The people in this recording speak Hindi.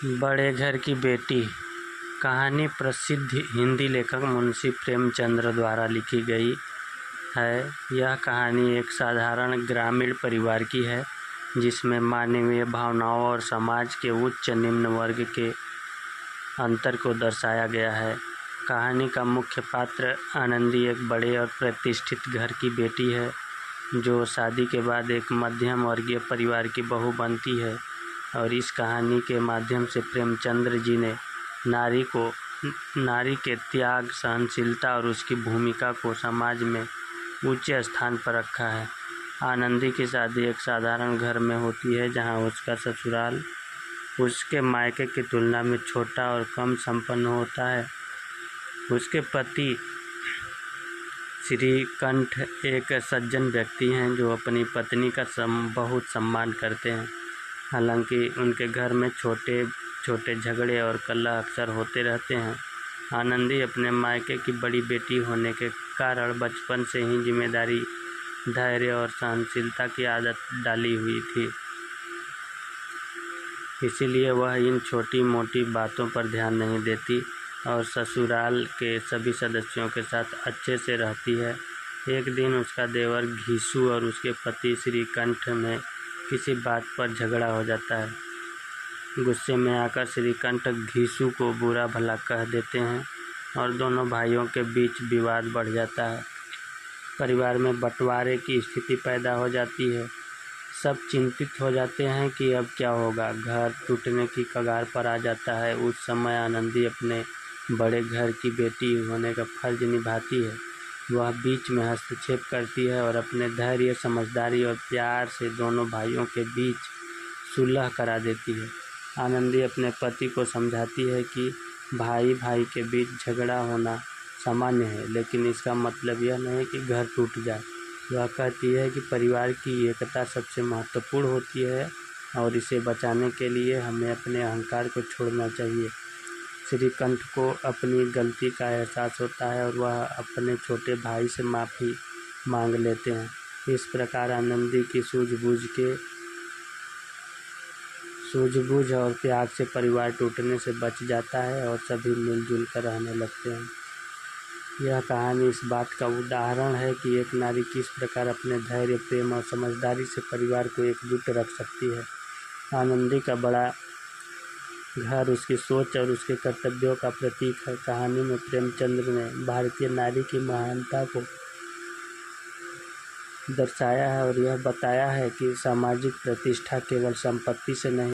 बड़े घर की बेटी कहानी प्रसिद्ध हिंदी लेखक मुंशी प्रेमचंद्र द्वारा लिखी गई है। यह कहानी एक साधारण ग्रामीण परिवार की है जिसमें मानवीय भावनाओं और समाज के उच्च निम्न वर्ग के अंतर को दर्शाया गया है। कहानी का मुख्य पात्र आनंदी एक बड़े और प्रतिष्ठित घर की बेटी है जो शादी के बाद एक मध्यम वर्गीय परिवार की बहू बनती है। और इस कहानी के माध्यम से प्रेमचंद्र जी ने नारी के त्याग, सहनशीलता और उसकी भूमिका को समाज में उच्च स्थान पर रखा है। आनंदी की शादी एक साधारण घर में होती है जहां उसका ससुराल उसके मायके की तुलना में छोटा और कम संपन्न होता है। उसके पति श्रीकंठ एक सज्जन व्यक्ति हैं जो अपनी पत्नी का बहुत सम्मान करते हैं। हालांकि उनके घर में छोटे छोटे झगड़े और कलह अक्सर होते रहते हैं। आनंदी अपने मायके की बड़ी बेटी होने के कारण बचपन से ही जिम्मेदारी, धैर्य और सहनशीलता की आदत डाली हुई थी। इसीलिए वह इन छोटी मोटी बातों पर ध्यान नहीं देती और ससुराल के सभी सदस्यों के साथ अच्छे से रहती है। एक दिन उसका देवर घीसू और उसके पति श्रीकंठ में किसी बात पर झगड़ा हो जाता है। गुस्से में आकर श्रीकंठ घीसू को बुरा भला कह देते हैं और दोनों भाइयों के बीच विवाद बढ़ जाता है। परिवार में बंटवारे की स्थिति पैदा हो जाती है। सब चिंतित हो जाते हैं कि अब क्या होगा। घर टूटने की कगार पर आ जाता है। उस समय आनंदी अपने बड़े घर की बेटी होने का फर्ज निभाती है। वह बीच में हस्तक्षेप करती है और अपने धैर्य, समझदारी और प्यार से दोनों भाइयों के बीच सुलह करा देती है। आनंदी अपने पति को समझाती है कि भाई भाई के बीच झगड़ा होना सामान्य है, लेकिन इसका मतलब यह नहीं कि घर टूट जाए। वह कहती है कि परिवार की एकता सबसे महत्वपूर्ण होती है और इसे बचाने के लिए हमें अपने अहंकार को छोड़ना चाहिए। श्रीकंठ को अपनी गलती का एहसास होता है और वह अपने छोटे भाई से माफ़ी मांग लेते हैं। इस प्रकार आनंदी की सूझबूझ और प्यार से परिवार टूटने से बच जाता है और सभी मिलजुल कर रहने लगते हैं। यह कहानी इस बात का उदाहरण है कि एक नारी किस प्रकार अपने धैर्य, प्रेम और समझदारी से परिवार को एकजुट रख सकती है। आनंदी का बड़ा घर उसकी सोच और उसके कर्तव्यों का प्रतीक है। कहानी में प्रेमचंद्र ने भारतीय नारी की महानता को दर्शाया है और यह बताया है कि सामाजिक प्रतिष्ठा केवल संपत्ति से नहीं